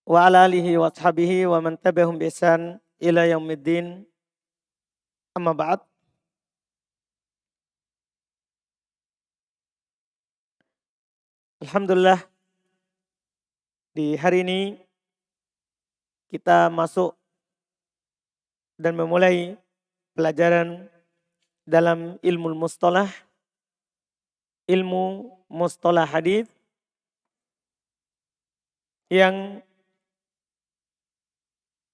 wa ala alihi wa ashabihi wa man tabi'ahum bi ihsan ila yaumiddin. Amma ba'd. Alhamdulillah, di hari ini kita masuk dan memulai pelajaran dalam ilmu mustalah hadis yang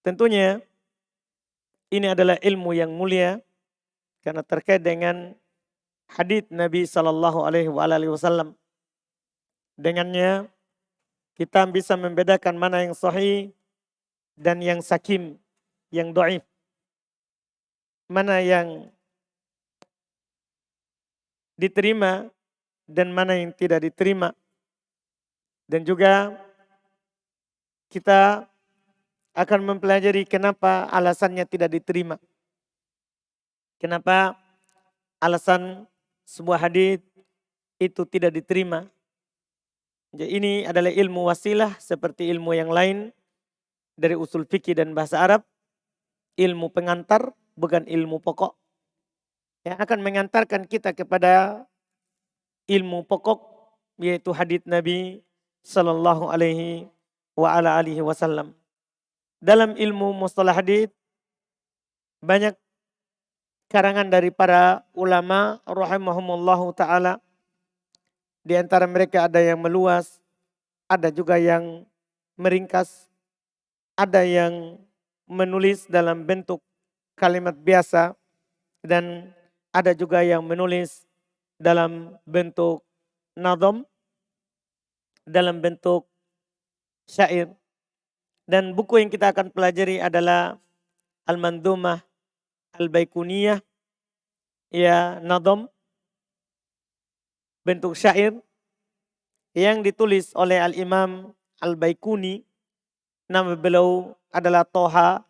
tentunya ini adalah ilmu yang mulia karena terkait dengan hadis Nabi Sallallahu Alaihi Wasallam. Dengannya kita bisa membedakan mana yang sahih dan yang sakim, yang dhaif. Mana yang diterima dan mana yang tidak diterima. Dan juga kita akan mempelajari kenapa alasannya tidak diterima. Kenapa alasan sebuah hadis itu tidak diterima. Jadi ini adalah ilmu wasilah seperti ilmu yang lain dari usul fikih dan bahasa Arab. Ilmu pengantar bukan ilmu pokok. Yang akan mengantarkan kita kepada ilmu pokok yaitu hadis Nabi Sallallahu Alaihi Wasallam. Dalam ilmu mustalah hadis banyak karangan dari para ulama rahimahumullahu taala. Di antara mereka ada yang meluas, ada juga yang meringkas, ada yang menulis dalam bentuk kalimat biasa, dan ada juga yang menulis dalam bentuk nadham, dalam bentuk syair. Dan buku yang kita akan pelajari adalah Al-Mandhumah Al-Baikuniyah, ya nadham, bentuk syair yang ditulis oleh Al-Imam Al-Baikuni. Nama beliau adalah Toha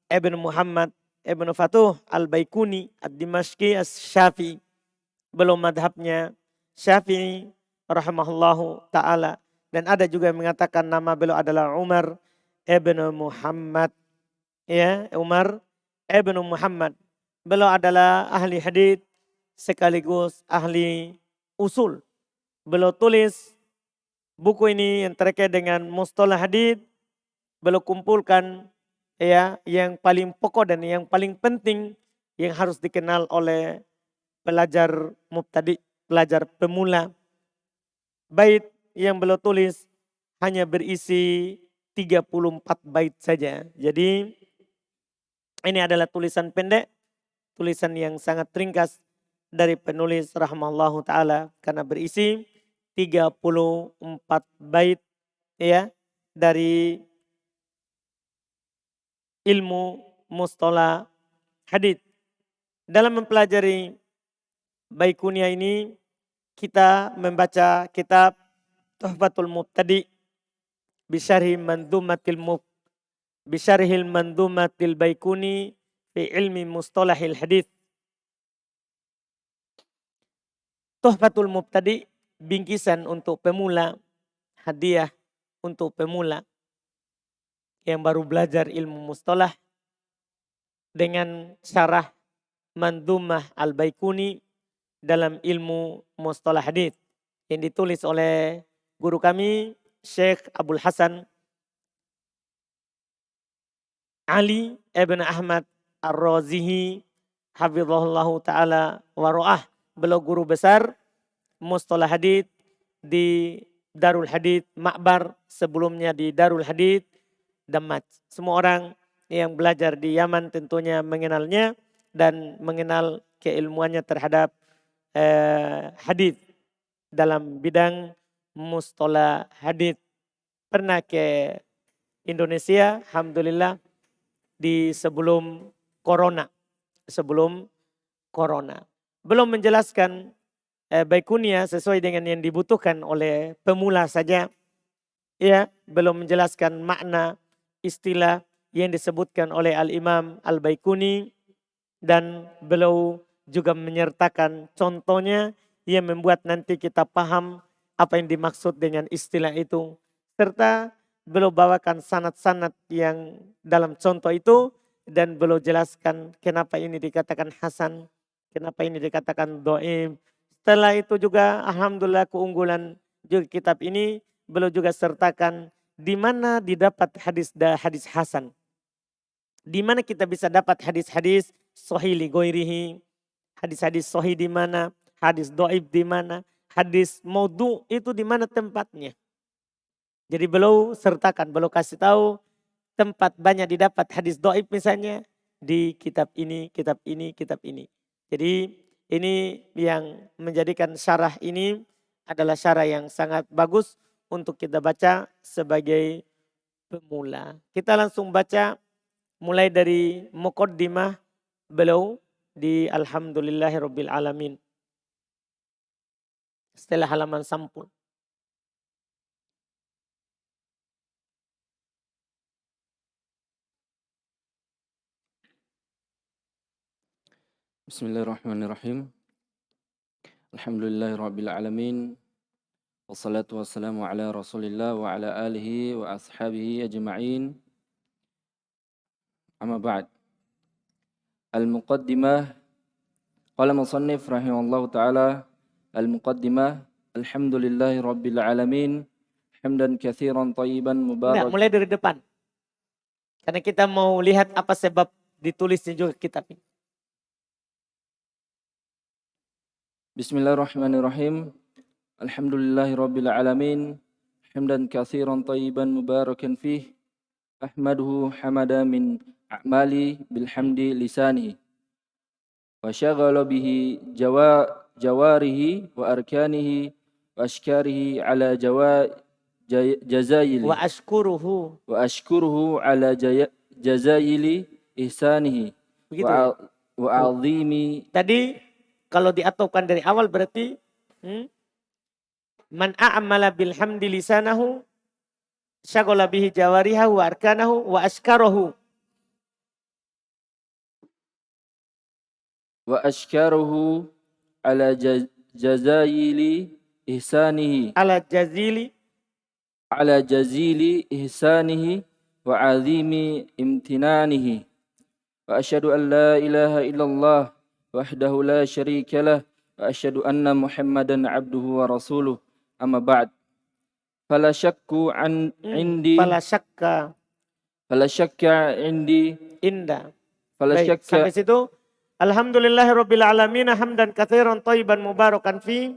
Ibn Muhammad Ibn Fatuh Al-Baikuni Ad-Dimashqi As-Syafi'i. Beliau madhabnya Syafi'i rahimahullahu ta'ala. Dan ada juga yang mengatakan nama beliau adalah Umar Ibn Muhammad. Ya, Umar Ibn Muhammad. Beliau adalah ahli hadits sekaligus ahli usul. Beliau tulis buku ini yang terkait dengan mustalah hadits. Beliau kumpulkan ya yang paling pokok dan yang paling penting yang harus dikenal oleh pelajar mubtadi, pelajar pemula. Bait yang beliau tulis hanya berisi 34 bait saja. Jadi ini adalah tulisan pendek, tulisan yang sangat ringkas dari penulis rahimahullahu taala karena berisi 34 bait ya dari ilmu mustalah hadits. Dalam mempelajari Baikuniyah ini kita membaca kitab Tuhfatul Mubtadi bisyarhil Mandhumatil Baikuni fi ilmi mustalahil hadits. Tuhfatul Mubtadi, bingkisan untuk pemula, hadiah untuk pemula yang baru belajar ilmu mustalah dengan syarah Mandhumah Al-Baikuni dalam ilmu mustalah hadits yang ditulis oleh guru kami Syekh Abdul Hasan Ali Ibn Ahmad Ar-Razihi hafizahullahu taala wa ra'ah. Beliau guru besar mustalah hadits di Darul Hadits Ma'bar, sebelumnya di Darul Hadits Damaj. Semua orang yang belajar di Yaman tentunya mengenalnya dan mengenal keilmuannya terhadap hadits dalam bidang mustalah hadits. Pernah ke Indonesia, alhamdulillah, di sebelum corona. Belum menjelaskan Baikuniyah sesuai dengan yang dibutuhkan oleh pemula saja. Ya, belum menjelaskan makna istilah yang disebutkan oleh Al-Imam Al-Baikuni, dan beliau juga menyertakan contohnya yang membuat nanti kita paham apa yang dimaksud dengan istilah itu. Serta beliau bawakan sanad-sanad yang dalam contoh itu dan beliau jelaskan kenapa ini dikatakan hasan, kenapa ini dikatakan dhaif. Setelah itu juga alhamdulillah keunggulan juga kitab ini beliau juga sertakan di mana didapat hadis hasan. Di mana kita bisa dapat hadis-hadis sahih li ghairihi, hadis-hadis sahih di mana, hadis dhaif di mana, hadis maudhu itu di mana tempatnya. Jadi beliau sertakan, beliau kasih tahu tempat banyak didapat hadis dhaif misalnya di kitab ini, kitab ini, kitab ini. Jadi ini yang menjadikan syarah ini adalah syarah yang sangat bagus untuk kita baca sebagai pemula. Kita langsung baca mulai dari muqaddimah beliau di Alhamdulillahirabbil alamin. Setelah halaman sampul. Bismillahirrahmanirrahim. Alhamdulillahirabbil alamin. Wassalatu wassalamu ala Rasulillah wa ala alihi wa ashabihi ajma'in. Amma ba'd. Al-muqaddimah. Qala musannif rahimallahu ta'ala. Al-muqaddimah. Alhamdulillahirabbil alamin. Hamdan katsiran thayyiban mubarak. Mulai dari depan. Karena kita mau lihat apa sebab ditulisnya juga kitab ini. Bismillahirrahmanirrahim. Alhamdulillahirabbil alamin. Hamdan katsiran thayyiban mubarakan fih. Ahmaduhu hamada min a'mali bilhamdi lisani. Wa syaghala bihi jawarihi wa arkanihi wa ashkarihi ala jazayili. Wa ashkuruhu ala jazayili ihsanihi. Begitu. Wa azimi. Tadi kalau diatofkan dari awal berarti man a'mala bilhamdi lisanahu syaghala bihi jawarihahu wa arkanahu wa ashkarahu. Wa ashkarahu ala jazayili ihsanihi. Ala jazili ihsanihi wa azimi imtinanihi. Wa asyhadu an la ilaha illallah wahdahu la syarika lah wa asyhadu anna Muhammadan abduhu wa rasuluh. Amma ba'd. Fala syakka indi. Sampai situ. Alhamdulillahirabbil alamin hamdan katsiran thayyiban mubarakan fi.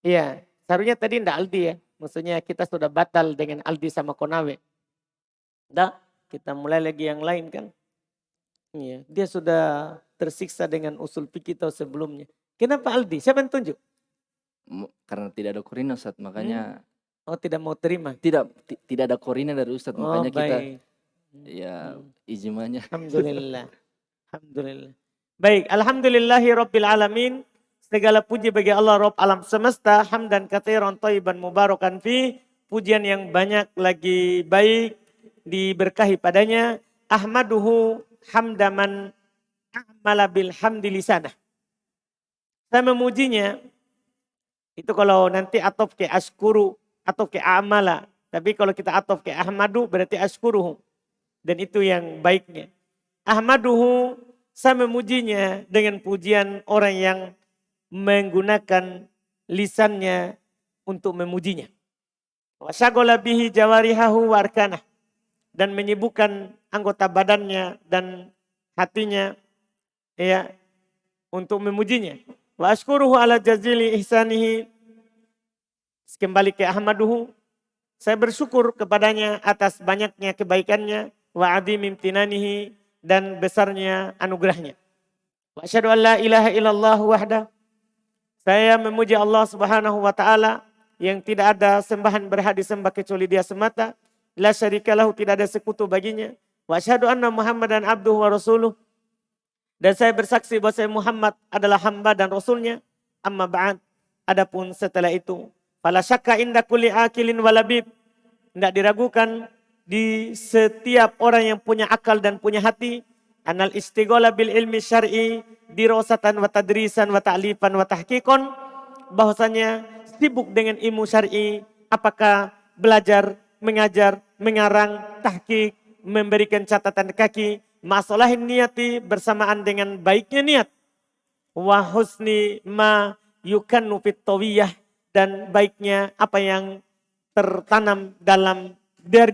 Iya, seharusnya tadi ndak Aldi ya. Maksudnya kita sudah batal dengan Aldi sama Konawe. Ndak, kita mulai lagi yang lain kan. Iya, dia sudah tersiksa dengan usul fikih tahu sebelumnya. Kenapa Aldi? Siapa yang tunjuk? Karena tidak ada korina Ustaz, makanya oh tidak mau terima. Tidak ada korina dari Ustaz, makanya kita ya ijmanya. Alhamdulillah. Alhamdulillah. Baik, alhamdulillahirabbil alamin. Segala puji bagi Allah Rabb alam semesta, hamdan katsiran thayyiban mubarakan fi. Pujian yang banyak lagi baik diberkahi padanya. Ahmaduhu hamdaman a'mala bil hamdi lisanah. Saya memujinya itu kalau nanti atof ke ashkuru atau ke amala. Tapi kalau kita atof ke ahmadu berarti ashkuruhu. Dan itu yang baiknya. Ahmaduhu, saya memujinya dengan pujian orang yang menggunakan lisannya untuk memujinya. Wa syaghala bihi jawarihahu wa arkanah. Dan menyibukkan anggota badannya dan hatinya ya untuk memujinya. Wa ashkuruhu ala jazili ihsanihi. Kembali ke ahmaduhu. Saya bersyukur kepadanya atas banyaknya kebaikannya. Wa adim imtinanihi. Dan besarnya anugerahnya. Wa asyhadu an la ilaha illallah wahda. Saya memuji Allah Subhanahu wa taala yang tidak ada sembahan berhak disembah kecuali Dia semata. La syarikalahu, tidak ada sekutu baginya. Wa asyhadu anna Muhammadan abduhu wa rasuluh. Dan saya bersaksi bahwa saya Muhammad adalah hamba dan rasulnya. Amma ba'd. Adapun setelah itu, fala syakka inda kulli akilin walabib. Tidak diragukan di setiap orang yang punya akal dan punya hati. Anal istighala bil ilmi syar'i dirosatan wa tadrisan wa ta'lifan wa tahqiqan. Bahwasanya sibuk dengan ilmu syar'i, apakah belajar mengajar, mengarang, tahqiq, memberikan catatan kaki, masalahin niyati bersamaan dengan baiknya niat. Wa husni ma yukannu fit tawiyah, dan baiknya apa yang tertanam dalam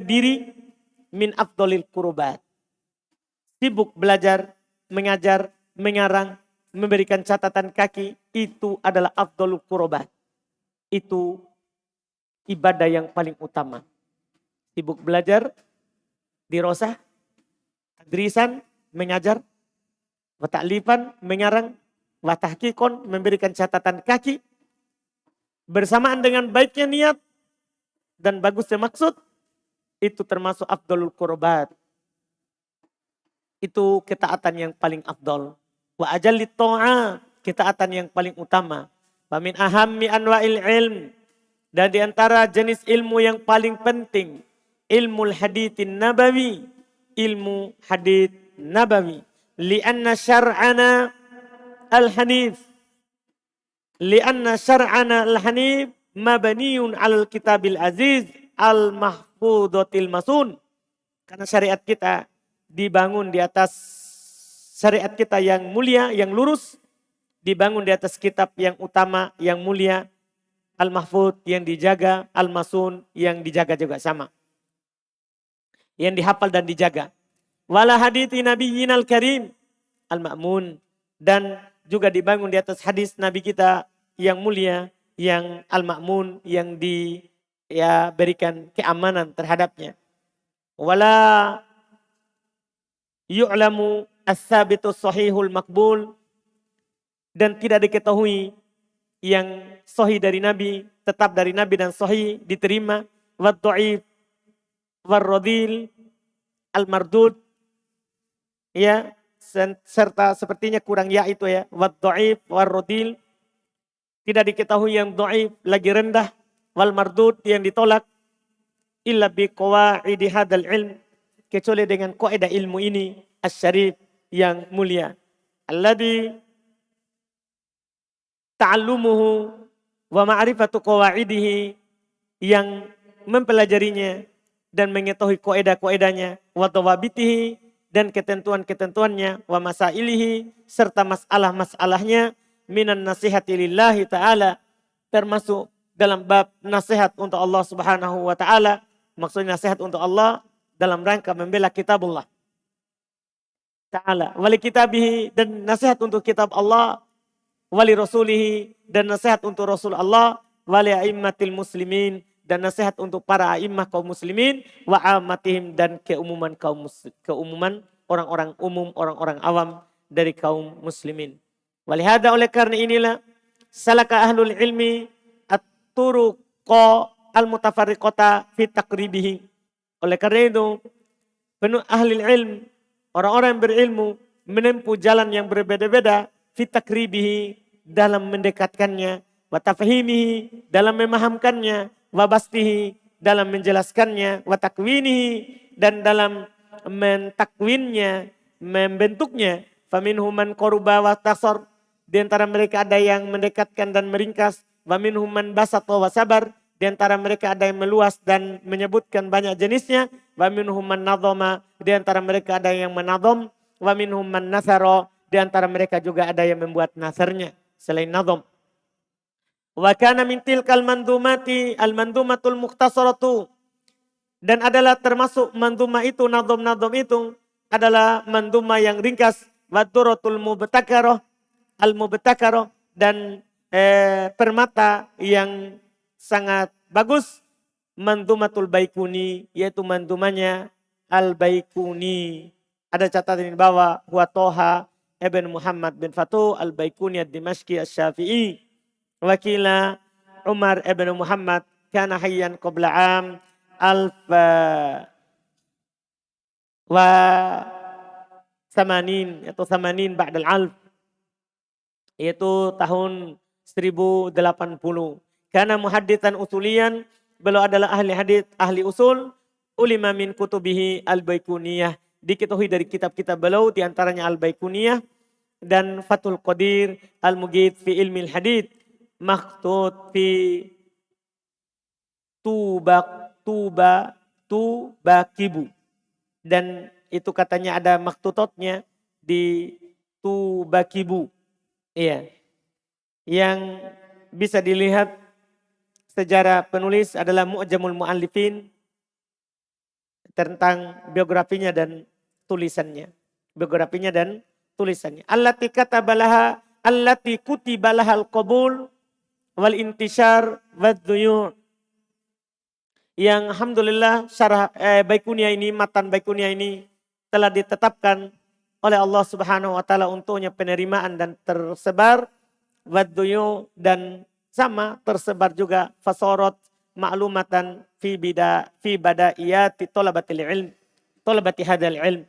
diri min afdolil kurubat. Sibuk belajar, mengajar, mengarang, memberikan catatan kaki, itu adalah afdolul kurubat. Itu ibadah yang paling utama. Sibuk belajar, dirosah, tadrisan, mengajar, wataklifan, mengarang, watahkikon, memberikan catatan kaki, bersamaan dengan baiknya niat dan bagusnya maksud, itu termasuk afdolul qurbat. Itu ketaatan yang paling afdol. Wa ajallit to'a, ketaatan yang paling utama. Wa min ahammi anwa'il ilm, dan di antara jenis ilmu yang paling penting, ilmu hadithin nabawi, ilmu hadith nabawi. Lianna syar'ana al-hanif, lianna syar'ana al-hanif mabniun alal kitabil aziz al-mahfudotil masun. Karena syariat kita dibangun di atas syariat kita yang mulia, yang lurus, dibangun di atas kitab yang utama, yang mulia, al-mahfud yang dijaga, al-masun yang dijaga juga sama. Yang dihafal dan dijaga. Wala hadithi nabiyyin al-karim al-ma'mun, dan juga dibangun di atas hadis Nabi kita yang mulia, yang al-ma'mun, yang diberikan keamanan terhadapnya. Wala yu'lamu as-sabitu sahihul makbul, dan tidak diketahui yang sahih dari Nabi, tetap dari Nabi dan sahih diterima, wa dhaif war-radil al-mardud, ya, serta sepertinya kurang ya itu ya, wa dhaif war-radil, tidak diketahui yang dhaif lagi rendah, wal mardud yang ditolak, illa bi qawaidi hadzal ilm, kecuali dengan kaidah ilmu ini asy-syarif yang mulia, alladzi ta'allumuhu wa ma'rifatu qawaidihi, yang mempelajarinya dan mengetahui kaidah-kaidahnya, wa dawabitihi, dan ketentuan-ketentuannya, wa masailihi, serta masalah-masalahnya, minan nasihati lillahi ta'ala, termasuk dalam bab nasihat untuk Allah Subhanahu wa ta'ala. Maksudnya nasihat untuk Allah dalam rangka membela kitabullah ta'ala, wali kitabihi, dan nasihat untuk kitab Allah, wali rasulihi, dan nasihat untuk Rasul Allah, wali a'immatil muslimin, dan nasihat untuk para a'immah kaum muslimin, wa amatihim, dan keumuman keumuman orang-orang umum, orang-orang awam dari kaum muslimin. Walihada, oleh karena inilah, salaka ahlul ilmi at-turuqa al-mutafarriqata fi taqribihi. Oleh karena itu, penuh ahli ilm, orang-orang yang berilmu, menempuh jalan yang berbeda-beda, fi taqribihi, dalam mendekatkannya, wa tafhimihi, dalam memahamkannya, wa bastihi, dalam menjelaskannya, wa takwinihi, dan dalam mentakwinnya, membentuknya. Faminhum man qaruba wa tasar, di antara mereka ada yang mendekatkan dan meringkas. Wa minhum man basata wa sabar, di antara mereka ada yang meluas dan menyebutkan banyak jenisnya. Wa minhum man nadhama, di antara mereka ada yang menadham. Wa minhum man nasara, di antara mereka juga ada yang membuat nasarnya selain nadham. Wa kana min tilkal mandumati al-mandumatul mukhtasaratu, dan adalah termasuk mandumah itu, nadham-nadham itu adalah mandumah yang ringkas. Wa duratul mubtakarah al-mubtakarah, dan permata yang sangat bagus, mandumatul baikuni, yaitu mandumanya al-baikuni. Ada catatan di bawah, wa Toha ibn Muhammad bin Fatuh al-Baikuni ad-Dimashqi asy-Syafi'i, wakila Umar ibn Muhammad, kana hayyan qabla am alfa wa samanin, atau samanin ba'dal alf, yaitu tahun 1080. Karena muhadditan usulian, beliau adalah ahli hadits, ahli usul. Ulima min kutubihi al-Baikuniyah, diketahui dari kitab-kitab beliau, diantaranya al-Baikuniyah dan Fathul Qadir, al-Mughith fi ilmi hadits, maktut fi Tubaq tubakibu. Dan itu katanya ada maktutotnya di tubakibu. Iya. Yang bisa dilihat sejarah penulis adalah Mu'jamul Mu'allifin tentang biografinya dan tulisannya. Biografinya dan tulisannya. Allati katabalaha, allati kutibalaha al-qabul wal intishar wadh-dhuyu'. Yang alhamdulillah syarah Baikunia ini, matan Baikunia ini telah ditetapkan oleh Allah Subhanahu wa taala untuknya penerimaan dan tersebar wadh-dhuyu' dan sama tersebar juga fasorot ma'lumatan fi badaiyati tolabati hadal ilm.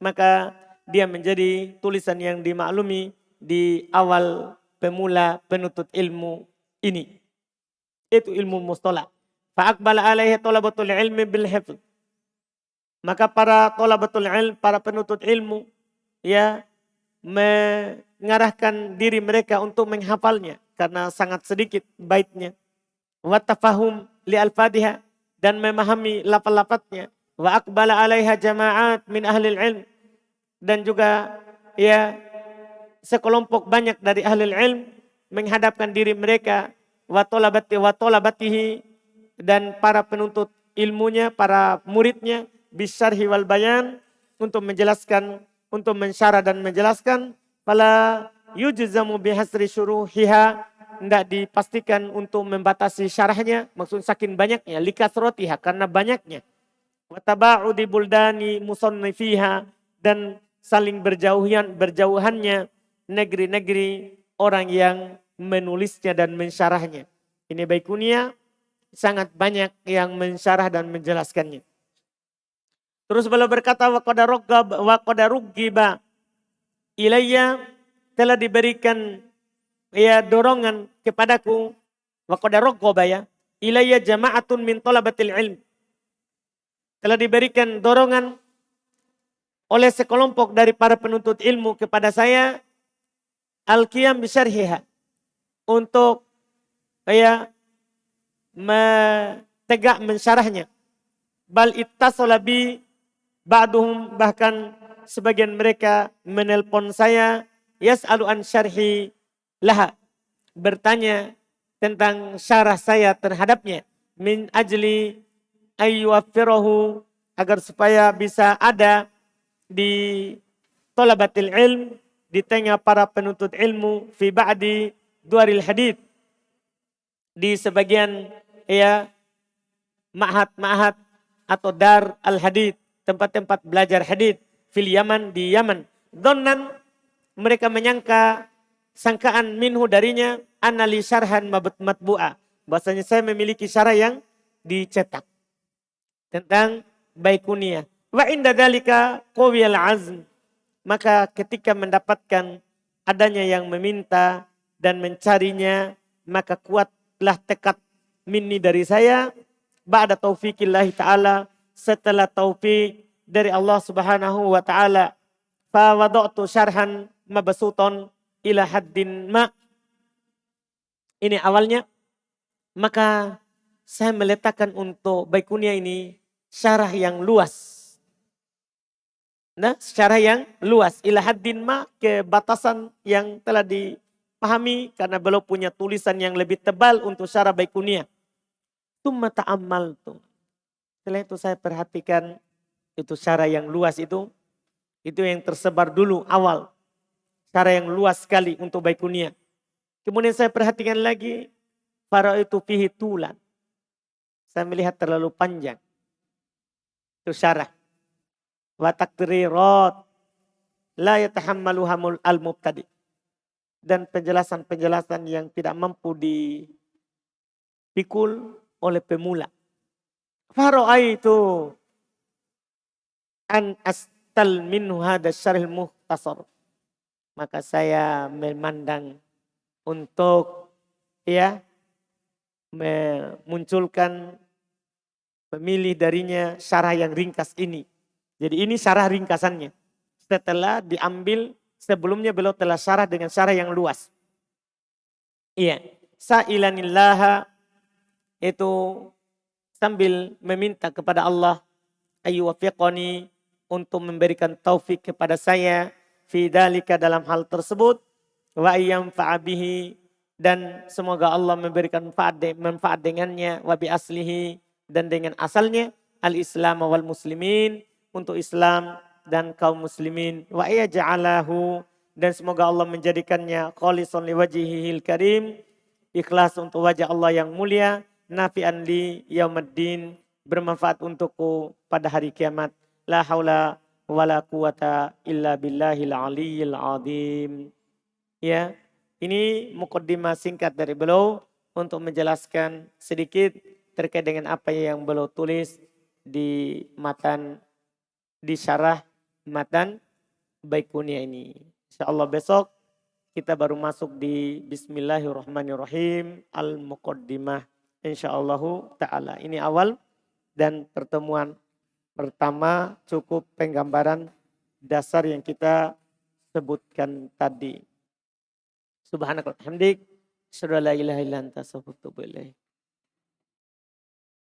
Maka dia menjadi tulisan yang dimaklumi di awal pemula penuntut ilmu ini. Itu ilmu mustalah. Fa'akbala alaihi tolabatul ilmi bil hifz. Maka para tolabatul ilm, para penuntut ilmu ya mengarahkan diri mereka untuk menghafalnya karena sangat sedikit baitnya. Wa tafahum li al-fadhiha, dan memahami lafaz-lafaznya. Wa aqbala alaiha jama'at min ahli ilm, dan juga ya sekelompok banyak dari ahli ilm menghadapkan diri mereka wa tolabatihi, dan para penuntut ilmunya, para muridnya bisyarhi wal bayan, untuk menjelaskan, untuk mensyarah dan menjelaskan. Fala yujzamu bihasri syuruhiha, tidak dipastikan untuk membatasi syarahnya, maksud saking banyaknya, likasrotiha, karena banyaknya. Wataba'udi buldani musannifiha, dan saling berjauhannya negeri-negeri orang yang menulisnya dan mensyarahnya. Ini Baikunia sangat banyak yang mensyarah dan menjelaskannya. Terus beliau berkata wa qad ruggiba ilayya, telah diberikan ya dorongan kepadaku, wa qad raghaba ya ilayya jama'atun min talabatil ilm, telah diberikan dorongan oleh sekelompok dari para penuntut ilmu kepada saya al-qiyam bisyarhiha, untuk ya tegak mensyarahnya. Bal ittasala bi ba'duhum, bahkan sebagian mereka menelpon saya, yas'alu an syarhi laha, bertanya tentang syarah saya terhadapnya, min ajli ayyuwaffirahu, agar supaya bisa ada di talabatil ilm, di tengah para penuntut ilmu, fi ba'di duaril hadith, di sebagian ya ma'had atau dar al hadith, tempat-tempat belajar hadith, fil Yaman, di Yaman. Dhannan, mereka menyangka, sangkaan minhu darinya, anali syarhan matbu'a, bahasanya saya memiliki syarah yang dicetak tentang Baikunia. Wa inda dzalika qawiyal azm, maka ketika mendapatkan adanya yang meminta dan mencarinya, maka kuatlah tekad minni dari saya, ba'da taufiqillahi ta'ala, setelah taufik dari Allah Subhanahu wa ta'ala. Fa wada'tu syarhan mabsuton ila haddin ma. Ini awalnya, maka saya meletakkan untuk Baikunia ini syarah yang luas. Nah, syarah yang luas ila haddin ma, ke batasan yang telah dipahami, karena beliau punya tulisan yang lebih tebal untuk syarah Baikunia. Tsumma ta'ammaltu, setelah itu saya perhatikan itu syarah yang luas itu yang tersebar dulu awal. Syarah yang luas sekali untuk Baikunia. Kemudian saya perhatikan lagi, para itu fihi tulan. Saya melihat terlalu panjang. Itu syarah. Wa takdirirat la yatahammaluhamul al-mubtadi. Dan penjelasan-penjelasan yang tidak mampu dipikul oleh pemula. Fara'aitu an astal minhu hadha syarhil mukhtasar. Maka saya memandang untuk ya memunculkan, memilih darinya syarah yang ringkas ini. Jadi ini syarah ringkasannya. Setelah diambil, sebelumnya beliau telah syarah dengan syarah yang luas. Iya. Sa'ilanillaha, itu sambil meminta kepada Allah ayu wafiqoni untuk memberikan taufik kepada saya fi dzalika dalam hal tersebut wa ayyam fa'abihi dan semoga Allah memberikan manfaat dengannya wa bi aslihi dan dengan asalnya al-islam wal muslimin untuk Islam dan kaum muslimin wa ja'alahu dan semoga Allah menjadikannya khalisan liwajhihil karim ikhlas untuk wajah Allah yang mulia nafi'an li yaumiddin bermanfaat untukku pada hari kiamat. La haula wala quwata illa billahil aliyyil azim. Ya, ini mukaddimah singkat dari beliau untuk menjelaskan sedikit terkait dengan apa yang beliau tulis di matan di syarah matan Baikunia ini. Insyaallah besok kita baru masuk di Bismillahirrahmanirrahim al-muqaddimah insyaallah taala. Ini awal dan pertemuan pertama cukup penggambaran dasar yang kita sebutkan tadi. Subhanakallahumma hamdik, asyhadu an la ilaha illa anta astaghfiruka wa atubu ilaik.